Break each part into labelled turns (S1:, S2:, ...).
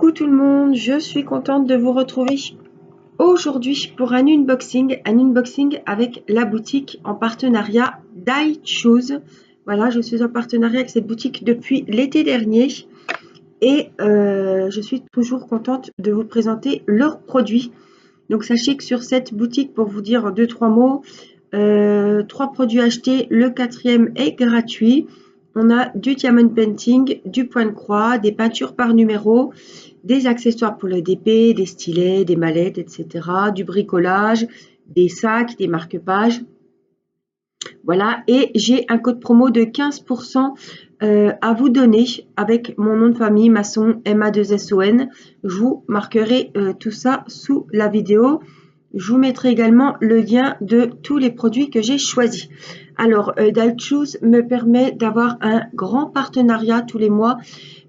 S1: Coucou tout le monde, je suis contente de vous retrouver aujourd'hui pour un unboxing avec la boutique en partenariat DyeChoose. Voilà, je suis en partenariat avec cette boutique depuis l'été dernier et je suis toujours contente de vous présenter leurs produits. Donc sachez que sur cette boutique, pour vous dire 2-3 mots, 3 produits achetés, le 4e est gratuit. On a du diamond painting, du point de croix, des peintures par numéro, des accessoires pour le DP, des stylets, des mallettes, etc. Du bricolage, des sacs, des marque-pages. Voilà, et j'ai un code promo de 15% à vous donner avec mon nom de famille, Masson, MA2SON. Je vous marquerai tout ça sous la vidéo. Je vous mettrai également le lien de tous les produits que j'ai choisis. Alors, DyeChoose me permet d'avoir un grand partenariat tous les mois,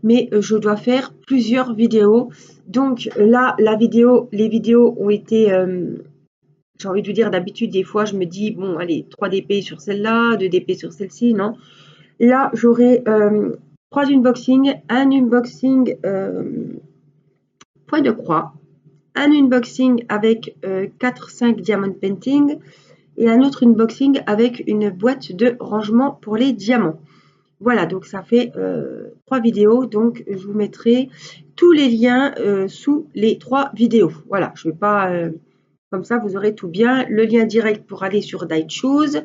S1: mais je dois faire plusieurs vidéos. Donc là, les vidéos ont été... j'ai envie de vous dire, d'habitude, des fois, je me dis, bon, allez, 3 DP sur celle-là, 2 DP sur celle-ci, non. Là, j'aurai 3 unboxings, un unboxing point de croix, un unboxing avec 4-5 diamond painting et un autre unboxing avec une boîte de rangement pour les diamants. Voilà, donc ça fait 3 vidéos, donc je vous mettrai tous les liens sous les 3 vidéos. Voilà, je ne vais pas... comme ça, vous aurez tout bien. Le lien direct pour aller sur DyeChoose,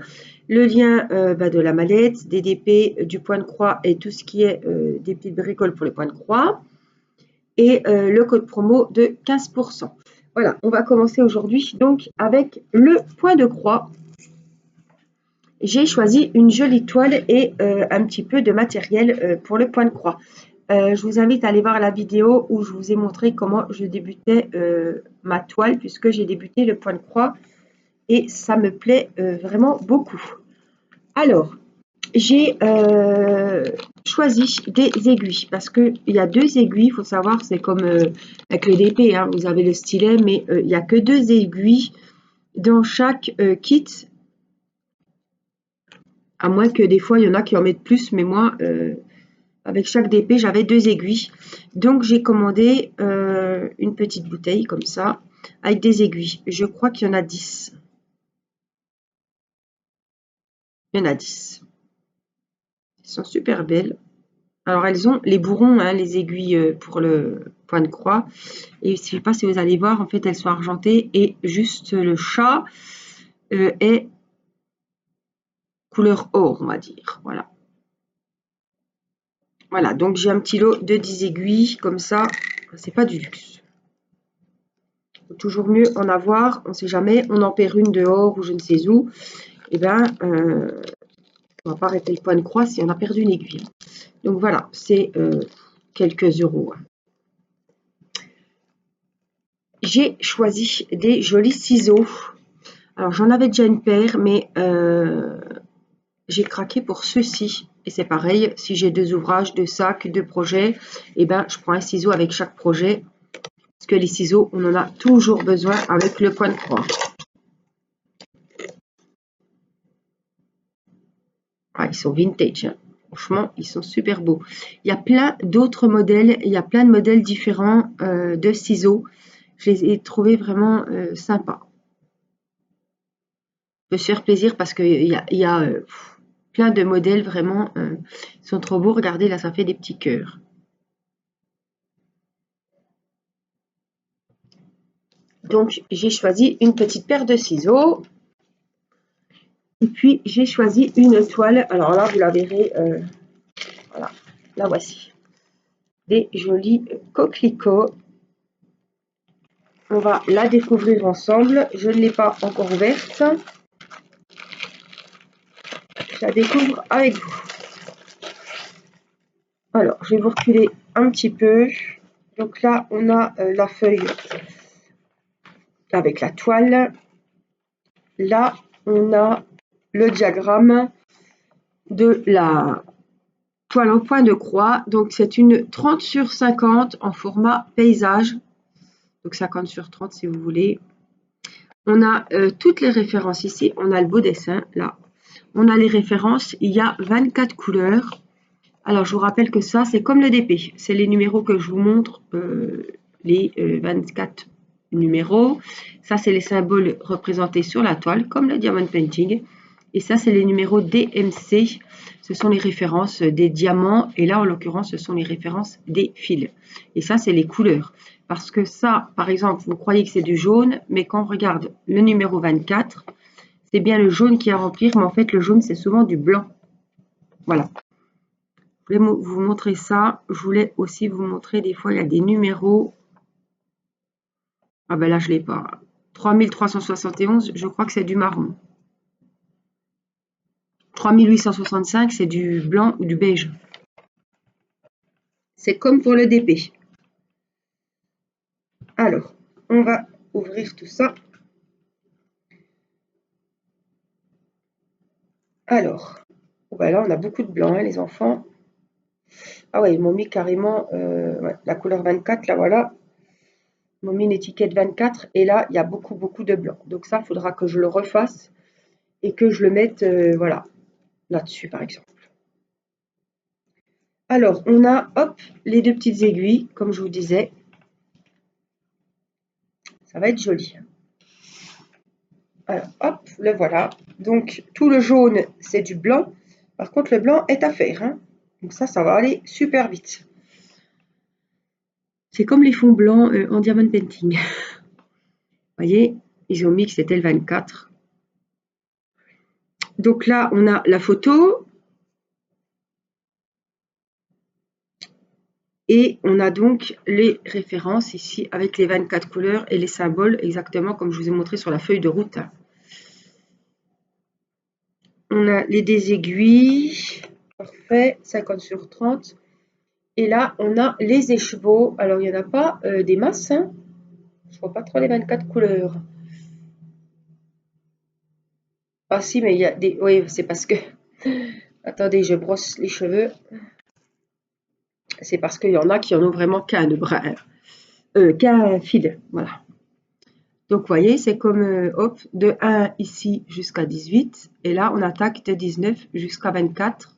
S1: le lien de la mallette, des DP, du point de croix et tout ce qui est des petites bricoles pour les points de croix. Et le code promo de 15%. Voilà, on va commencer aujourd'hui donc avec le point de croix. J'ai choisi une jolie toile et un petit peu de matériel pour le point de croix. Je vous invite à aller voir la vidéo où je vous ai montré comment je débutais ma toile, puisque j'ai débuté le point de croix et ça me plaît vraiment beaucoup. Alors, j'ai choisi des aiguilles parce qu'il y a 2 aiguilles, il faut savoir, c'est comme avec le DP, hein, vous avez le stylet, mais il n'y a que 2 aiguilles dans chaque kit. À moins que des fois, il y en a qui en mettent plus, mais moi, avec chaque DP, j'avais 2 aiguilles. Donc, j'ai commandé une petite bouteille comme ça, avec des aiguilles. Je crois qu'il y en a 10. Il y en a 10. Elles sont super belles. Alors, elles ont les bourrons, hein, les aiguilles pour le point de croix. Et je ne sais pas si vous allez voir, en fait, elles sont argentées. Et juste le chat est couleur or, on va dire. Voilà. Voilà, donc j'ai un petit lot de 10 aiguilles, comme ça, c'est pas du luxe. Faut toujours mieux en avoir, on ne sait jamais, on en perd une dehors ou je ne sais où. Et bien, on va pas arrêter le point de croix si on a perdu une aiguille. Donc voilà, c'est quelques euros. J'ai choisi des jolis ciseaux. Alors j'en avais déjà une paire, mais j'ai craqué pour ceux-ci. Et c'est pareil, si j'ai 2 ouvrages, 2 sacs, 2 projets, et ben je prends un ciseau avec chaque projet. Parce que les ciseaux, on en a toujours besoin avec le point de croix. Ah, ils sont vintage, hein. Franchement, ils sont super beaux. Il y a plein d'autres modèles, il y a plein de modèles différents de ciseaux. Je les ai trouvés vraiment sympas. Je me faire plaisir parce qu'il y a plein de modèles vraiment, ils sont trop beaux. Regardez, là, ça fait des petits cœurs. Donc, j'ai choisi une petite paire de ciseaux. Et puis, j'ai choisi une toile. Alors là, vous la verrez. Voilà, la voici. Des jolis coquelicots. On va la découvrir ensemble. Je ne l'ai pas encore ouverte. Je la découvre avec vous. Alors, je vais vous reculer un petit peu. Donc là, on a la feuille avec la toile. Là, on a le diagramme de la toile au point de croix. Donc, c'est une 30 sur 50 en format paysage. Donc, 50 sur 30 si vous voulez. On a toutes les références ici. On a le beau dessin, là. On a les références. Il y a 24 couleurs Alors, je vous rappelle que ça, c'est comme le DP. C'est les numéros que je vous montre, les 24 numéros. Ça, c'est les symboles représentés sur la toile, comme le diamond painting. Et ça, c'est les numéros DMC. Ce sont les références des diamants. Et là, en l'occurrence, ce sont les références des fils. Et ça, c'est les couleurs. Parce que ça, par exemple, vous croyez que c'est du jaune, mais quand on regarde le numéro 24, c'est bien le jaune qui est à remplir, mais en fait, le jaune, c'est souvent du blanc. Voilà. Je voulais vous montrer ça. Je voulais aussi vous montrer, des fois, il y a des numéros. Ah ben là, je ne l'ai pas. 3371, je crois que c'est du marron. 3865, c'est du blanc ou du beige. C'est comme pour le DP. Alors, on va ouvrir tout ça. Alors, ben là, on a beaucoup de blanc, hein, les enfants. Ah ouais, ils m'ont mis carrément la couleur 24, là, voilà. Ils m'ont mis une étiquette 24, et là, il y a beaucoup, beaucoup de blanc. Donc ça, il faudra que je le refasse et que je le mette, voilà, là-dessus, par exemple. Alors, on a, hop, les deux petites aiguilles, comme je vous disais. Ça va être joli. Alors, hop, le voilà. Donc, tout le jaune, c'est du blanc. Par contre, le blanc est à faire, hein. Donc ça va aller super vite. C'est comme les fonds blancs en diamond painting. Vous voyez, ils ont mis que c'était le 24. Donc là, on a la photo. Et on a donc les références ici avec les 24 couleurs et les symboles, exactement comme je vous ai montré sur la feuille de route. On a les des aiguilles, parfait, 50 sur 30. Et là, on a les écheveaux. Alors, il n'y en a pas des masses, hein. Je ne vois pas trop les 24 couleurs. Ah si, mais il y a des... Oui, c'est parce que... Attendez, je brosse les cheveux. C'est parce qu'il y en a qui en ont vraiment qu'un brin, qu'un fil, voilà. Donc, vous voyez, c'est comme, hop, de 1 ici jusqu'à 18. Et là, on attaque de 19 jusqu'à 24.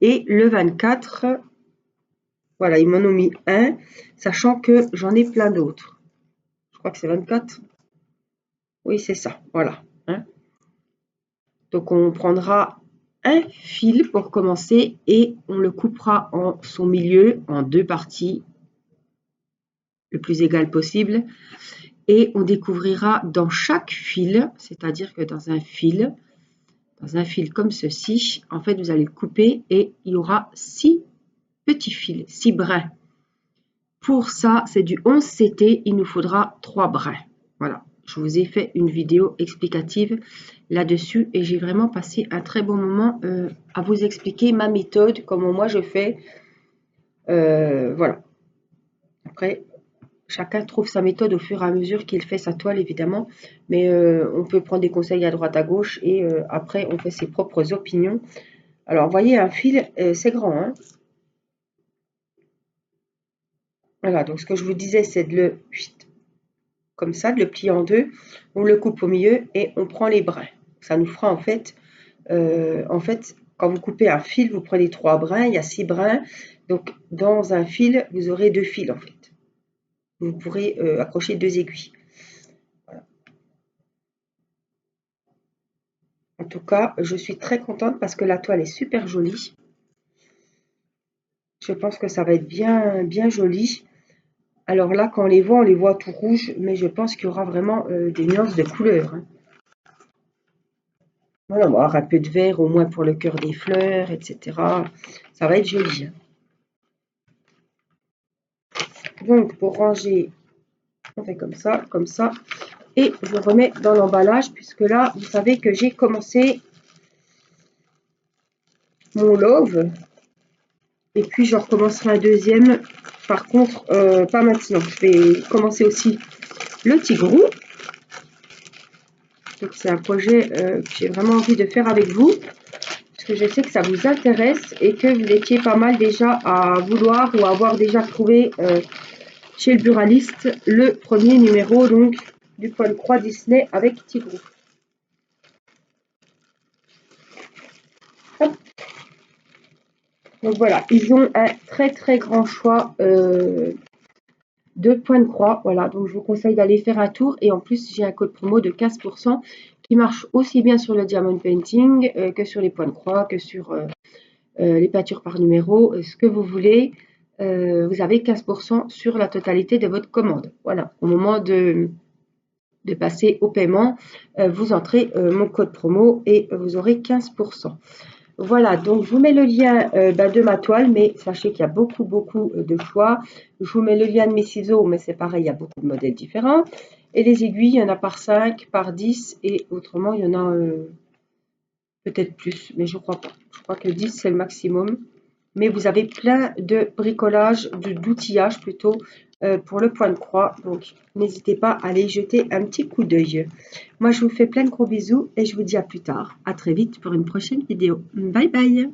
S1: Et le 24, voilà, ils m'en ont mis un, sachant que j'en ai plein d'autres. Je crois que c'est 24. Oui, c'est ça, voilà. Hein. Donc, on prendra un fil pour commencer et on le coupera en son milieu, en deux parties, le plus égal possible. Et on découvrira dans chaque fil, c'est-à-dire que dans un fil comme ceci, en fait, vous allez le couper et il y aura 6 petits fils, 6 brins. Pour ça, c'est du 11 CT, il nous faudra 3 brins. Voilà, je vous ai fait une vidéo explicative là-dessus et j'ai vraiment passé un très bon moment à vous expliquer ma méthode, comment moi je fais. Voilà. Après, chacun trouve sa méthode au fur et à mesure qu'il fait sa toile, évidemment. Mais on peut prendre des conseils à droite, à gauche. Et après, on fait ses propres opinions. Alors, vous voyez, un fil, c'est grand. Hein. Voilà, donc ce que je vous disais, c'est de le... Comme ça, de le plier en deux. On le coupe au milieu et on prend les brins. Ça nous fera, en fait, quand vous coupez un fil, vous prenez 3 brins. Il y a 6 brins. Donc, dans un fil, vous aurez 2 fils, en fait. Vous pourrez accrocher 2 aiguilles. Voilà. En tout cas, je suis très contente parce que la toile est super jolie. Je pense que ça va être bien, bien joli. Alors là, quand on les voit tout rouge, mais je pense qu'il y aura vraiment des nuances de couleurs. Hein. Voilà, on va avoir un peu de vert au moins pour le cœur des fleurs, etc. Ça va être joli. Hein. Donc, pour ranger, on fait comme ça, comme ça. Et je remets dans l'emballage, puisque là, vous savez que j'ai commencé mon love. Et puis, je recommencerai un deuxième. Par contre, pas maintenant. Je vais commencer aussi le tigrou. Donc, c'est un projet que j'ai vraiment envie de faire avec vous. Parce que je sais que ça vous intéresse et que vous étiez pas mal déjà à vouloir ou à avoir déjà trouvé chez le buraliste le premier numéro donc du point de croix Disney avec Tigrou. Hop. Donc voilà, ils ont un très très grand choix de points de croix. Voilà, donc je vous conseille d'aller faire un tour. Et en plus, j'ai un code promo de 15% qui marche aussi bien sur le diamond painting que sur les points de croix, que sur les peintures par numéro, ce que vous voulez. Vous avez 15% sur la totalité de votre commande. Voilà, au moment de passer au paiement, vous entrez mon code promo et vous aurez 15%. Voilà, donc je vous mets le lien de ma toile, mais sachez qu'il y a beaucoup de choix. Je vous mets le lien de mes ciseaux, mais c'est pareil, il y a beaucoup de modèles différents. Et les aiguilles, il y en a par 5, par 10, et autrement, il y en a peut-être plus, mais je crois pas. Je crois que 10, c'est le maximum. Mais vous avez plein de bricolage, d'outillage plutôt, pour le point de croix. Donc, n'hésitez pas à aller jeter un petit coup d'œil. Moi, je vous fais plein de gros bisous et je vous dis à plus tard. À très vite pour une prochaine vidéo. Bye bye!